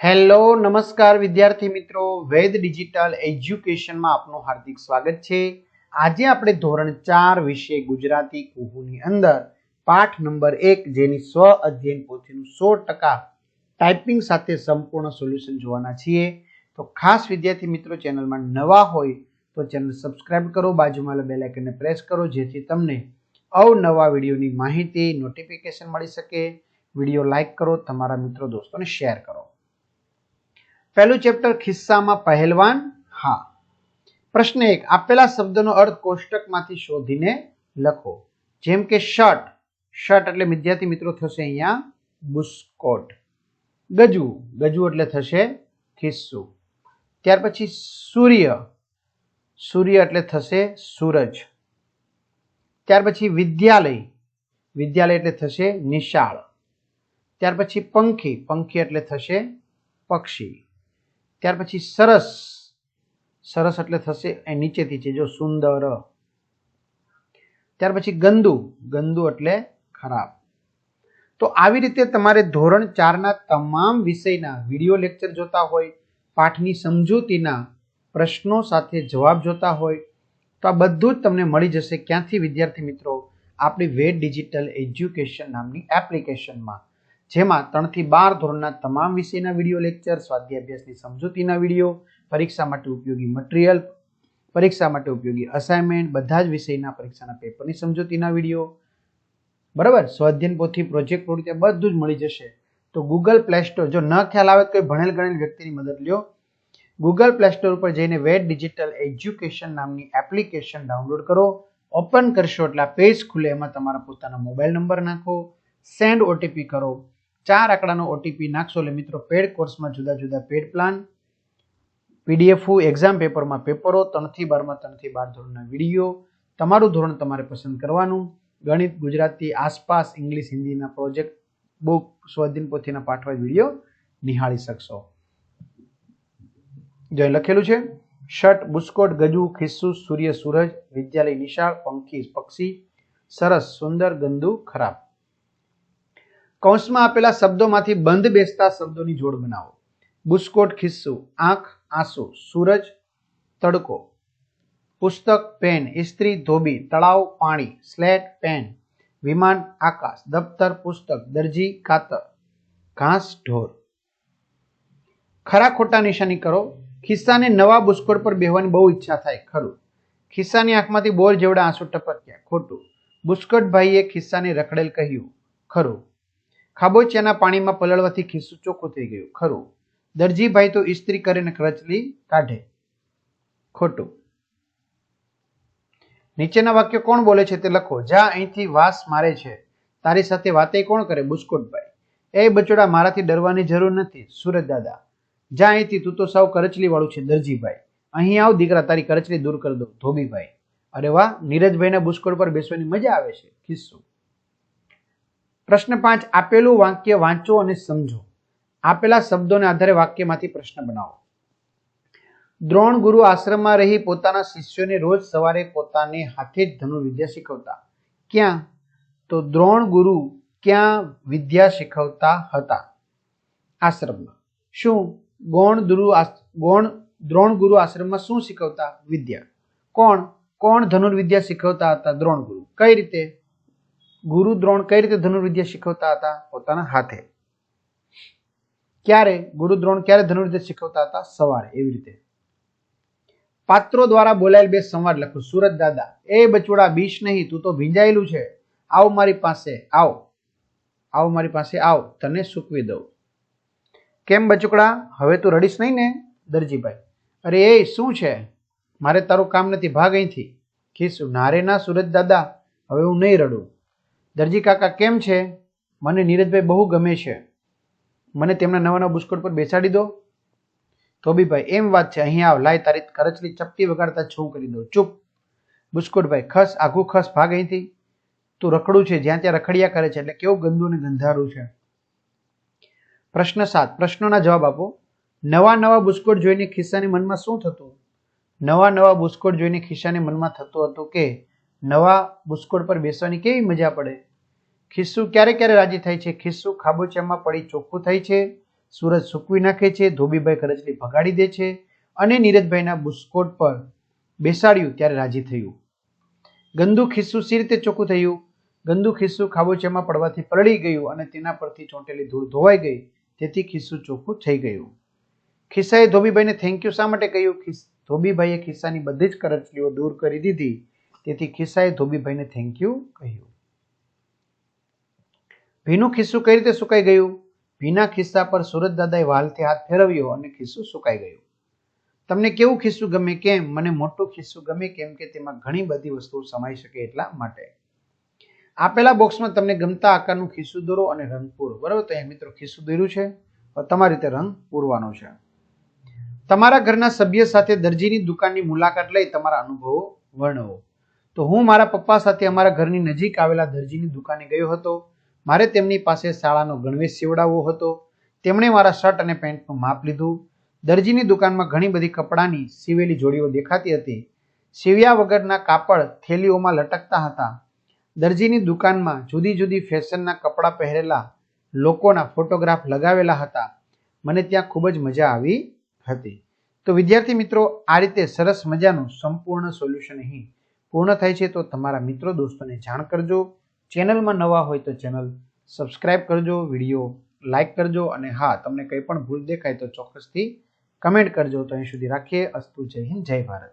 Hello નમસ્કાર વિદ્યાર્થી મિત્રો, વેદ ડિજિટલ એજ્યુકેશનમાં આપનું હાર્દિક સ્વાગત છે। આજે આપણે ધોરણ 4 વિષય ગુજરાતી કુહુની અંદર પાઠ નંબર 1 જેની સ્વ અધ્યયન પોથીનું 100% ટાઈપિંગ સાથે સંપૂર્ણ સોલ્યુશન જોવાના છીએ। તો ખાસ વિદ્યાર્થી મિત્રો, ચેનલમાં નવા હોય તો ચેનલ સબસ્ક્રાઇબ કરો, બાજુમાં બેલ આઇકનને પ્રેસ કરો જેથી તમને અવનવા વિડીયોની માહિતી નોટિફિકેશન મળી શકે। વિડીયો લાઈક કરો, તમારા મિત્રો દોસ્તોને શેર કરો। पहलू चैप्टर खिस्सा में पहलवान। हाँ, प्रश्न 1 आपेला शब्दों अर्थ कोष्टक में शोधीने लखो। जेम के शर्ट, शर्ट एटले विद्यार्थी मित्रों थशे अहींया बुस्कोट। गजू, गजू एटले थशे खिस्सू। त्यार पछी सूर्य, सूर्य एटले थशे सूरज। त्यार पछी विद्यालय, विद्यालय एटले थशे निशाळ। त्यार पछी पंखी, पंखी एटले थशे पक्षी। त्यार पछी सरस, सरस एटले थशे नीचेथी छे जो सुंदर। त्यार पछी गंदू, गंदू एटले खराब। तो आवी रीते तमारे धोरण 4 ना तमाम विषयना विडियो लेक्चर जोता होय, पाठनी समजूतीना प्रश्नों साथे जवाब जोता होय तो आ बधुं ज तमने मळी जशे। क्यांथी विद्यार्थी मित्रों? आपणी वेद डिजिटल एज्युकेशन नामनी एप्लिकेशनमां, जेमां 3 થી 12 ધોરણના તમામ વિષયના વિડિયો લેક્ચર, સ્વાધ્યાય અભ્યાસની સમજૂતીના વિડિયો, પરીક્ષા માટે ઉપયોગી મટીરીયલ, પરીક્ષા માટે ઉપયોગી અસાઇનમેન્ટ, બધા જ વિષયના પરીક્ષાના પેપરની સમજૂતીના વિડિયો, બરાબર, સ્વાધ્યાય પોથી, પ્રોજેક્ટ પ્રવૃત્તિ બધું જ મળી જશે। તો ગૂગલ પ્લે સ્ટોર, જો ન ખ્યાલ આવે તો કોઈ ભણેલ ગણેલ વ્યક્તિની મદદ લ્યો। ગૂગલ પ્લે સ્ટોર ઉપર જઈને વેદ ડિજિટલ એજ્યુકેશન નામની એપ્લિકેશન ડાઉનલોડ કરો। ઓપન કરશો એટલે આ પેજ ખુલે, એમાં તમારા પોતાના મોબાઈલ નંબર નાખો, સેન્ડ ઓટીપી કરો। 4 આંકડાનો ઓટીપી નાખશો એટલે મિત્રો પેડ કોર્સમાં જુદા જુદા પેડ પ્લાન, પીડીએફ, એક્ઝામ પેપરમાં પેપરો, 3 થી 12 માં 3 થી 12 ધોરણના વિડીયો, તમારું ધોરણ તમારે પસંદ કરવાનું, ગણિત, ગુજરાતી, આસપાસ, ઇંગ્લિશ, હિન્દીના પ્રોજેક્ટ, બુક, સ્વાધ્યાય પોથીના પાઠવાય વિડીયો નિહાળી શકશો। જો લખેલું છે શર્ટ બુસ્કોટ, ગજુ ખિસ્સુ, સૂર્ય સૂરજ, વિદ્યાલય નિશાળ, પંખી પક્ષી, સરસ સુંદર, ગંદુ ખરાબ। કૌંસમાં આપેલા શબ્દોમાંથી બંધ બેસતા શબ્દોની જોડ બનાવો। બુસ્કોટ ખિસ્સુ, આંખ આંસુ, સૂરજ તડકો, પુસ્તક પેન, ઇસ્ત્રી ધોબી, તળાવ પાણી, સ્લેટ પેન, વિમાન આકાશ, દફતર પુસ્તક, દરજી કાતર, ઘાસ ઢોર। ખરા ખોટા નિશાની કરો। ખિસ્સાને નવા બુસ્કોટ પર બેહવાની બહુ ઈચ્છા થાય, ખરું। ખિસ્સાની આંખમાંથી બોર જેવડા આંસુ ટપક્યા, ખોટું। બુસ્કોટ ભાઈએ ખિસ્સાને રખડેલ કહ્યું, ખરું। ખાબોચિયાના પાણીમાં પલળવાથી ખિસ્સું ચોખ્ખું થઈ ગયું, ખરું। દરજીભાઈ તો ઇસ્ત્રી કરીને કરચલી કાઢે, ખોટું। નીચેના વાક્ય કોણ બોલે છે તે લખો। જા અહીંથી વાસ મારે છે, તારી સાથે વાતે કોણ કરે? બુસ્કોટભાઈ। એ બચોડા, મારાથી ડરવાની જરૂર નથી, સુરજ દાદા। જા અહીંથી, તું તો સાવ કરચલી વાળું છે, દરજીભાઈ। અહીં આવ દીકરા, તારી કરચલી દૂર કરી દો, ધોબીભાઈ। અરે વાહ, નીરજભાઈના બુસ્કોટ પર બેસવાની મજા આવે છે, ખિસ્સુ। પ્રશ્ન 5 આપેલું વાક્ય વાંચો અને સમજો। આપેલા શબ્દોને આધારે વાક્યમાંથી પ્રશ્ન બનાવો। દ્રોણ ગુરુ આશ્રમમાં રહી પોતાના શિષ્યોને રોજ સવારે પોતાને હાથે જ ધનુર્વિદ્યા શીખવતા। ક્યાં? તો દ્રોણ ગુરુ ક્યાં વિદ્યા શીખવતા હતા? આશ્રમમાં। શું? દ્રોણ ગુરુ આશ્રમમાં શું શીખવતા? વિદ્યા। કોણ ધનુર્વિદ્યા શીખવતા હતા? દ્રોણ ગુરુ। કઈ રીતે? ગુરુ દ્રોણ કઈ રીતે ધનુર્વિદ્યા શીખવતા હતા? પોતાના હાથે। ક્યારે? ગુરુ દ્રોણ ક્યારે ધનુર્વિદ્યા શીખવતા હતા? સવારે। એવી રીતે પાત્રો દ્વારા બોલાયેલ બે સંવાદ લખો। સુરજ દાદા, એ બચોડા બીશ નહીં, તું તો ભીંજાયેલું છે, આવ મારી પાસે, આવ મારી પાસે આવ, તને સૂકવી દઉં। કેમ બચુકડા, હવે તું રડીશ નહીં ને? દરજીભાઈ, અરે એ શું છે, મારે તારું કામ નથી, ભાગ અહીંથી। ખિસ્સુ, નારે ના સુરજ દાદા, હવે હું નહીં રડું। દરજી કાકા કેમ છે? મને નીરજભાઈ બહુ ગમે છે, મને તેમના નવા નવા બુસ્કોટ પર બેસાડી દો। ધોબીભાઈ, એમ વાત છે, અહીં આવ, લાય તારી કરચલી ચપટી વગાડતા છું કરી દો। ચૂપ। બુસ્કોટભાઈ, ખસ, આઘું ખસ, ભાગ અહીંથી, તું રખડું છે, જ્યાં ત્યાં રખડિયા કરે છે, એટલે કેવું ગંદુ અને ગંધારું છે। પ્રશ્ન 7 પ્રશ્નોના જવાબ આપો। નવા નવા બુસ્કોટ જોઈને ખિસ્સાની મનમાં શું થતું? નવા નવા બુસ્કોટ જોઈને ખિસ્સાની મનમાં થતું હતું કે નવા બુસ્કોટ પર બેસવાની કેવી મજા પડે। ખિસ્સુ ક્યારે ક્યારે રાજી થાય છે? ખિસ્સુ ખાબોચિયામાં પડી ચોખ્ખું થાય છે, સૂરજ સૂકવી નાખે છે, ધોબીભાઈ કરચલી ભગાડી દે છે અને નીરજભાઈના બુસ્કોટ પર બેસાડ્યું ત્યારે રાજી થયું. ગંદુ ખિસ્સું સી રીતે ચોખ્ખું થયું? ગંદુ ખિસ્સું ખાબોચિયામાં પડવાથી પલળી ગયું અને તેના પરથી ચોંટેલી ધૂળ ધોવાઈ ગઈ, તેથી ખિસ્સું ચોખ્ખું થઈ ગયું. ખિસ્સાએ ધોબીભાઈને થેન્ક યુ શા માટે કહ્યું? ધોબીભાઈએ ખિસ્સાની બધી જ કરચલીઓ દૂર કરી દીધી, તેથી ખિસ્સાએ ધોબીભાઈને થેન્ક યુ કહ્યું. ભીનું ખિસ્સું કઈ રીતે સુકાઈ ગયું? ભીના ખિસ્સા પર સુરજ દાદાએ વાલથી હાથ ફેરવ્યો અને ખિસ્સું સુકાઈ ગયું. તમને કેવું ખિસ્સું ગમે? કેમ? મને મોટું ખિસ્સું ગમે, કેમ કે તેમાં ઘણી બધી વસ્તુઓ સમાઈ શકે એટલા માટે. આપેલા બોક્સમાં તમને ગમતા આકારનું ખિસ્સું દોરો અને રંગ પૂરો. બરાબર, તો અહીંયા મિત્રો ખિસ્સું દોર્યું છે, તમારી રીતે રંગ પૂરવાનો છે. તમારા ઘરના સભ્ય સાથે દરજીની દુકાનની મુલાકાત લઈ તમારા અનુભવો વર્ણવો. તો હું મારા પપ્પા સાથે અમારા ઘરની નજીક આવેલા દરજીની દુકાને ગયો હતો. મારે તેમની પાસે શાળાનો ગણવેશ સીવડાવવો હતો. તેમણે મારા શર્ટ અને પેન્ટનું માપ લીધું. દરજીની દુકાનમાં ઘણી બધી કપડાની સીવેલી જોડીઓ દેખાતી હતી. સીવ્યા વગરના કાપડ થેલીઓમાં લટકતા હતા. દરજીની દુકાનમાં જુદી જુદી ફેશનના કપડાં પહેરેલા લોકોના ફોટોગ્રાફ લગાવેલા હતા. મને ત્યાં ખૂબ જ મજા આવી હતી. તો વિદ્યાર્થી મિત્રો, આ રીતે સરસ મજાનું સંપૂર્ણ સોલ્યુશન અહીં પૂર્ણ થાય છે. તો તમારા મિત્રો દોસ્તોને જાણ કરજો. ચેનલમાં નવા હોય તો ચેનલ સબસ્ક્રાઇબ કરજો, વિડીયો લાઇક કરજો અને હા, તમને કંઈ પણ ભૂલ દેખાય તો ચોક્કસથી કમેન્ટ કરજો. તો અહીં સુધી રાખીએ. અસ્તુ. જય હિન્દ, જય ભારત.